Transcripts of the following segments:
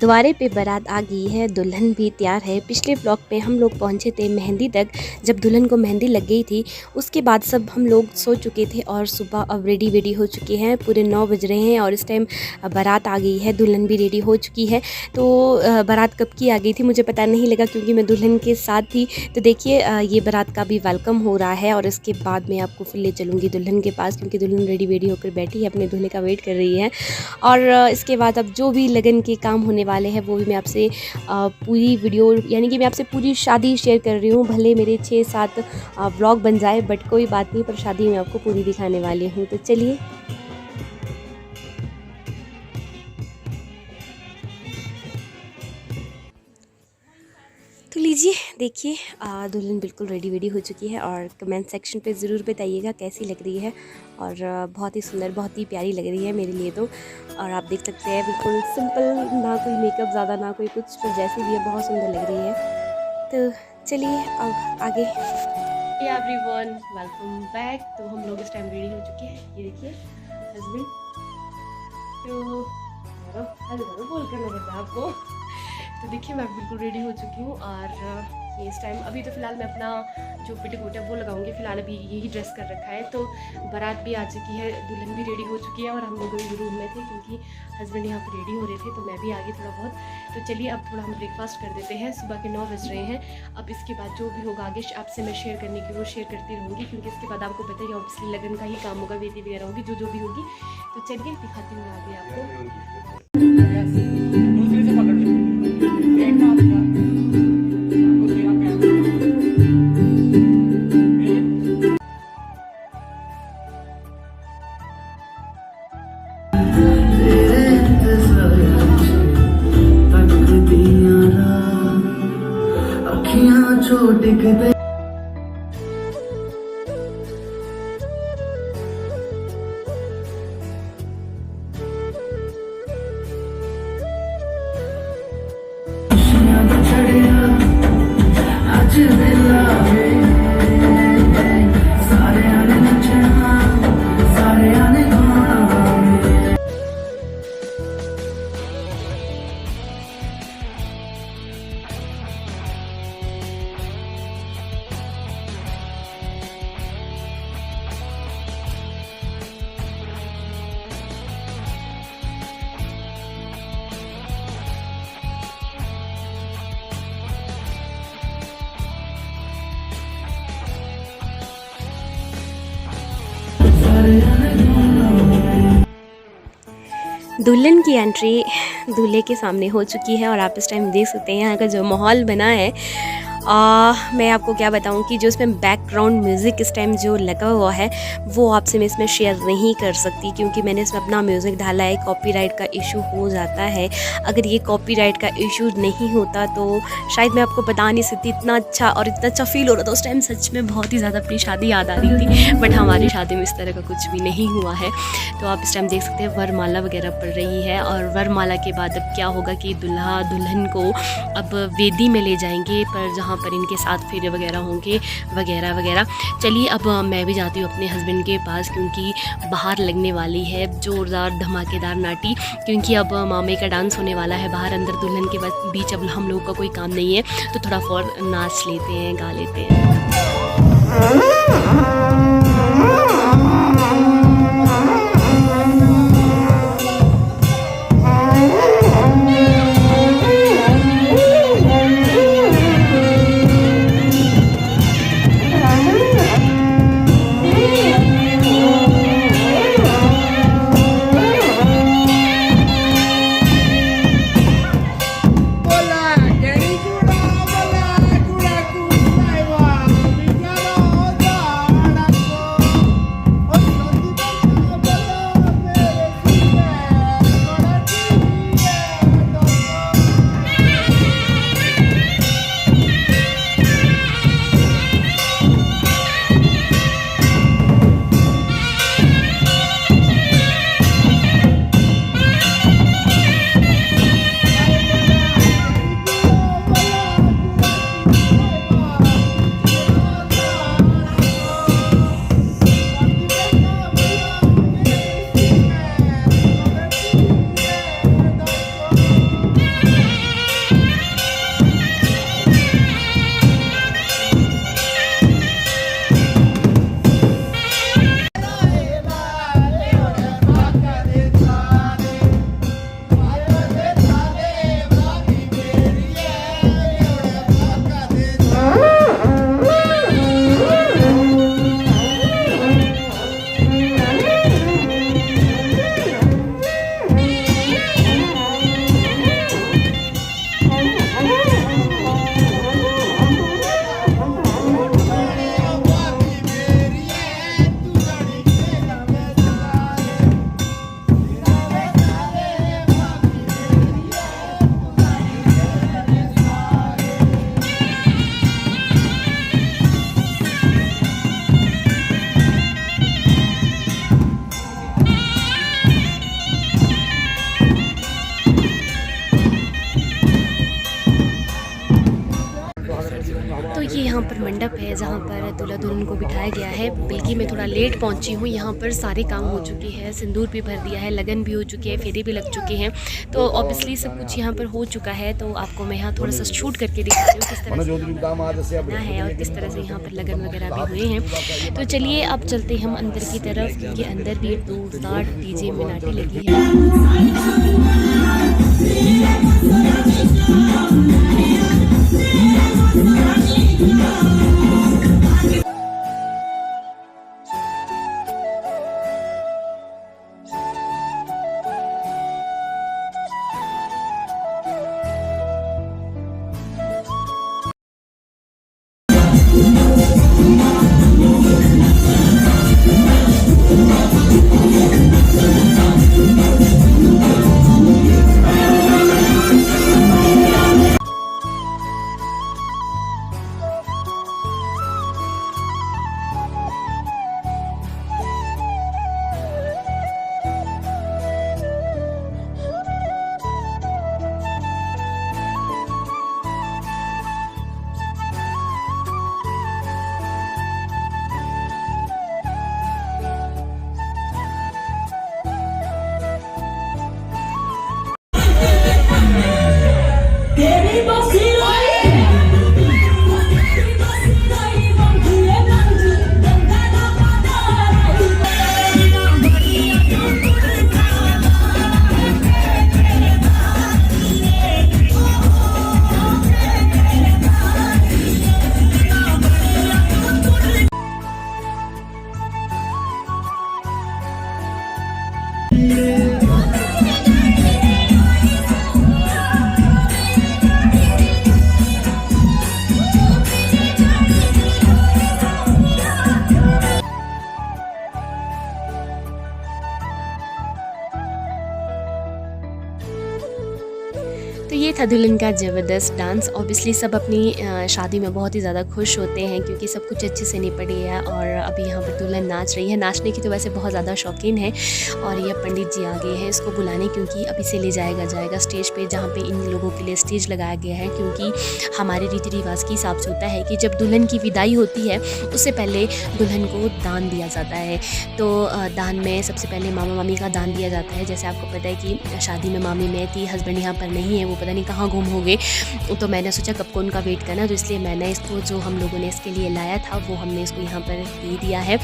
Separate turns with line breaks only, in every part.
द्वारे पे बारात आ गई है, दुल्हन भी तैयार है। पिछले ब्लॉग पे हम लोग पहुंचे थे मेहंदी तक। जब दुल्हन को मेहंदी लग गई थी उसके बाद सब हम लोग सो चुके थे और सुबह अब रेडी हो चुके हैं। पूरे 9 बज रहे हैं और इस टाइम बारात आ गई है, दुल्हन भी रेडी हो चुकी है। तो बारात कब की आ गई थी मुझे पता नहीं लगा क्योंकि मैं दुल्हन के साथ थी। तो देखिए ये बारात का भी वेलकम हो रहा है और इसके बाद मैं आपको फिर ले चलूँगी दुल्हन के पास, क्योंकि दुल्हन रेडी होकर बैठी है, अपने दूल्हे का वेट कर रही है। और इसके बाद अब जो भी लगन के काम होने वाले हैं वो भी मैं आपसे पूरी वीडियो यानी कि मैं आपसे पूरी शादी शेयर कर रही हूँ। भले मेरे 6-7 व्लॉग बन जाए बट कोई बात नहीं, पर शादी मैं आपको पूरी दिखाने वाली हूँ। तो चलिए तो लीजिए देखिए दुल्हन बिल्कुल रेडी हो चुकी है और कमेंट सेक्शन पे ज़रूर बताइएगा कैसी लग रही है। और बहुत ही सुंदर, बहुत ही प्यारी लग रही है मेरे लिए तो। और आप देख सकते हैं बिल्कुल सिंपल, ना कोई मेकअप ज़्यादा ना कोई कुछ, पर जैसी भी है बहुत सुंदर लग रही है। तो चलिए अब आगे। Everyone welcome back. तो हम लोग इस टाइम रेडी हो चुके हैं, ये देखिए हस्बैंड। तो हेलो बोल करना पड़ता है आपको। तो देखिए मैं बिल्कुल रेडी हो चुकी हूँ और ये इस टाइम अभी तो फ़िलहाल मैं अपना जो पेटीकोट है वो लगाऊंगी। फ़िलहाल अभी यही ड्रेस कर रखा है। तो बारात भी आ चुकी है, दुल्हन भी रेडी हो चुकी है और हम लोग भी रूम में थे क्योंकि हस्बैंड यहाँ पर रेडी हो रहे थे, तो मैं भी आ गई थोड़ा बहुत। तो चलिए अब थोड़ा हम ब्रेकफास्ट कर देते हैं। सुबह के 9 बज रहे हैं। अब इसके बाद जो भी होगा आगे आपसे मैं शेयर करने की वो शेयर करती रहूँगी, क्योंकि इसके बाद आपको पता है ऑब्वियसली लगन का ही काम होगा, वेदी वगैरह होगी जो भी होगी। तो चलिए दिखाती हूँ आगे आपको। दुल्हन की एंट्री दूल्हे के सामने हो चुकी है और आप इस टाइम देख सकते हैं यहाँ का जो माहौल बना है। मैं आपको क्या बताऊं कि जो इसमें बैकग्राउंड म्यूज़िक इस टाइम जो लगा हुआ है वो आपसे मैं इसमें शेयर नहीं कर सकती, क्योंकि मैंने इसमें अपना म्यूज़िक डाला है। कॉपीराइट का इशू हो जाता है। अगर ये कॉपीराइट का इशू नहीं होता तो शायद मैं आपको बता नहीं सकती। इतना अच्छा और इतना अच्छा फील हो रहा था उस टाइम, सच में बहुत ही ज़्यादा अपनी शादी याद आ रही थी। बट हमारी शादी में इस तरह का कुछ भी नहीं हुआ है। तो आप इस टाइम देख सकते हैं वरमाला वगैरह पड़ रही है और वरमाला के बाद अब क्या होगा कि दूल्हा दुल्हन को अब वेदी में ले जाएंगे, पर जहाँ पर इनके साथ फेरे वगैरह होंगे वगैरह वगैरह। चलिए अब मैं भी जाती हूँ अपने हस्बैंड के पास, क्योंकि बाहर लगने वाली है ज़ोरदार धमाकेदार नाटी, क्योंकि अब मामे का डांस होने वाला है बाहर। अंदर दुल्हन के बीच अब हम लोगों का कोई काम नहीं है, तो थोड़ा फौर नाच लेते हैं, गा लेते हैं। यहाँ पर मंडप है जहाँ पर दूल्हा दुल्हन को बिठाया गया है। बल्कि मैं थोड़ा लेट पहुँची हूँ, यहाँ पर सारे काम हो चुके हैं, सिंदूर भी भर दिया है, लगन भी हो चुके हैं, फेरे भी लग चुके हैं। तो ऑब्वियसली सब कुछ यहाँ पर हो चुका है। तो आपको मैं यहाँ थोड़ा सा शूट करके दिखा रही हूँ किस तरह से बना है और किस तरह से यहाँ पर लगन वगैरह भी हुए हैं। तो चलिए अब चलते हैं हम अंदर की तरफ, क्योंकि अंदर भी जोरदार डीजे मिनाटी लगी है। तो ये था दुल्हन का ज़बरदस्त डांस। ऑब्वियसली सब अपनी शादी में बहुत ही ज़्यादा खुश होते हैं, क्योंकि सब कुछ अच्छे से निपट गया है। और अभी यहाँ पर दुल्हन नाच रही है। नाचने की तो वैसे बहुत ज़्यादा शौकीन है। और ये पंडित जी आ गए हैं इसको बुलाने, क्योंकि अभी से ले जाएगा स्टेज पे, जहाँ पे इन लोगों के लिए स्टेज लगाया गया है। क्योंकि हमारे रीति रिवाज के हिसाब से होता है कि जब दुल्हन की विदाई होती है उससे पहले दुल्हन को दान दिया जाता है। तो दान में सबसे पहले मामा मामी का दान दिया जाता है। जैसे आपको पता है कि शादी में मामी मैं थी, हस्बैंड यहाँ पर नहीं है, वो पता नहीं कहाँ गुम हो गए। तो मैंने सोचा कब को उनका वेट करना, तो इसलिए मैंने इसको, जो हम लोगों ने इसके लिए लाया था, वो हमने इसको यहाँ पर दे दिया है।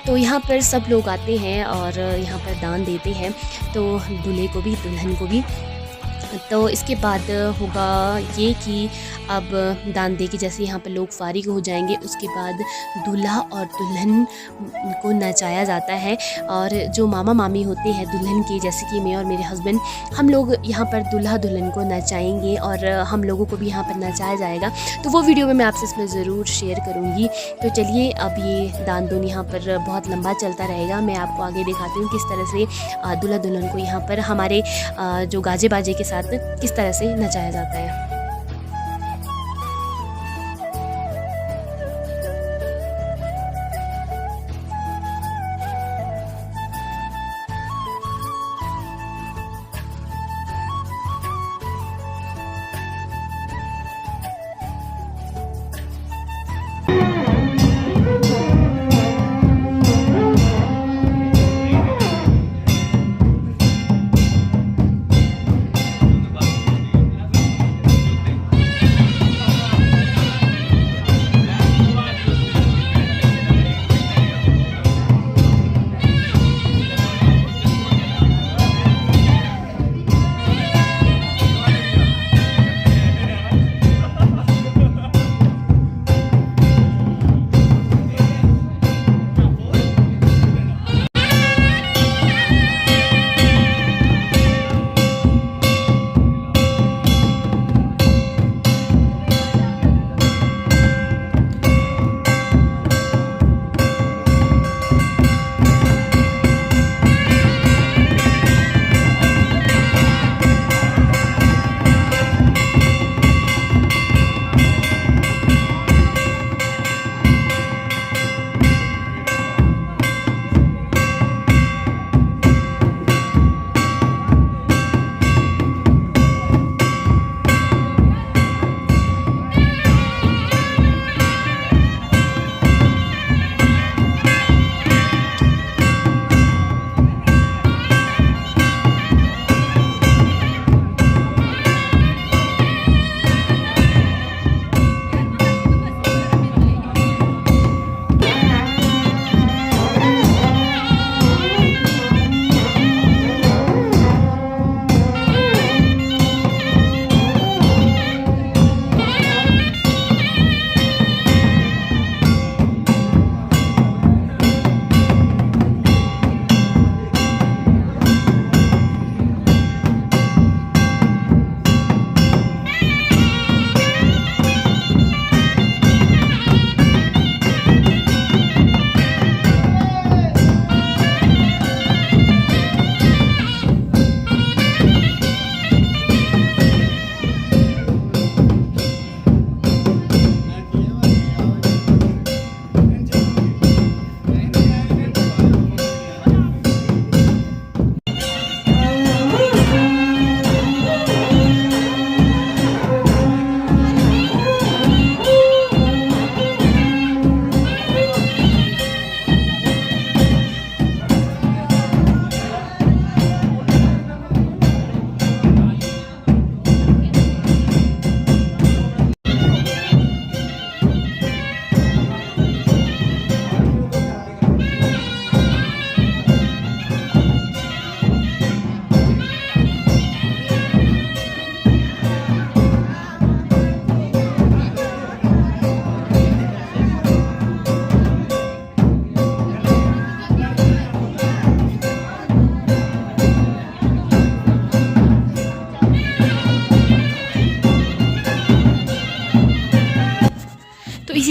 तो यहाँ पर सब लोग आते हैं और यहाँ पर दान देते हैं, तो दूल्हे को भी दुल्हन को भी। तो इसके बाद होगा ये कि अब दान दे के जैसे यहाँ पर लोग फारिग हो जाएंगे, उसके बाद दूल्हा और दुल्हन को नचाया जाता है। और जो मामा मामी होते हैं दुल्हन के, जैसे कि मैं और मेरे हस्बैंड, हम लोग यहाँ पर दूल्हा दुल्हन को नचाएंगे और हम लोगों को भी यहाँ पर नचाया जाएगा। तो वो वीडियो में मैं आपसे इसमें ज़रूर शेयर करूँगी। तो चलिए अब ये दान दून यहाँ पर बहुत लंबा चलता रहेगा। मैं आपको आगे दिखाती हूँ किस तरह से दूल्हा दुल्हन को यहाँ पर हमारे जो गाजे बाजे के साथ किस तरह से नचाया जाता है।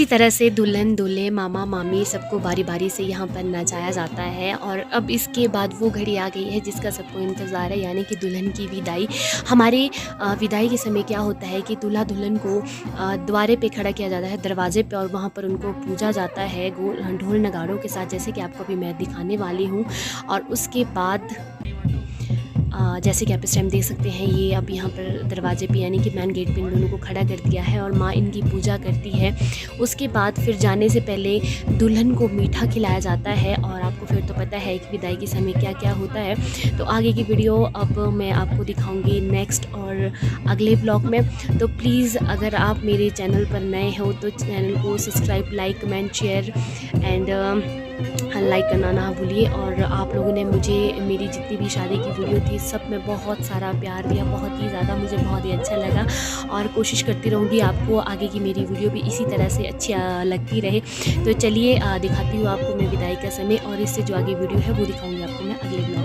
इसी तरह से दुल्हन दूल्हे मामा मामी सबको बारी बारी से यहाँ पर नचाया जाता है। और अब इसके बाद वो घड़ी आ गई है जिसका सबको इंतज़ार है, यानी कि दुल्हन की विदाई। हमारे विदाई के समय क्या होता है कि दूल्हा दुल्हन को द्वारे पे खड़ा किया जाता है, दरवाजे पे, और वहाँ पर उनको पूजा जाता है ढोल नगाड़ों के साथ, जैसे कि आपको अभी मैं दिखाने वाली हूँ। और उसके बाद जैसे कि आप इस टाइम देख सकते हैं, ये अब यहाँ पर दरवाजे पे यानी कि मेन गेट पे इन दोनों को खड़ा कर दिया है और माँ इनकी पूजा करती है। उसके बाद फिर जाने से पहले दुल्हन को मीठा खिलाया जाता है। और आपको फिर तो पता है कि विदाई के समय क्या क्या होता है। तो आगे की वीडियो अब मैं आपको दिखाऊंगी नेक्स्ट और अगले ब्लॉग में। तो प्लीज़ अगर आप मेरे चैनल पर नए हो तो चैनल को subscribe, like, comment, share and like करना ना भूलिए। और आप लोगों ने मुझे मेरी जितनी भी शादी की वीडियो थी सब में बहुत सारा प्यार दिया, बहुत ही ज़्यादा, मुझे बहुत ही अच्छा लगा। और कोशिश करती रहूँगी आपको आगे की मेरी वीडियो भी इसी तरह से अच्छी लगती रहे। तो चलिए दिखाती हूँ आपको मैं विदाई का समय, और इससे जो आगे वीडियो है वो दिखाऊँगी आपको मैं अगले ब्लॉग।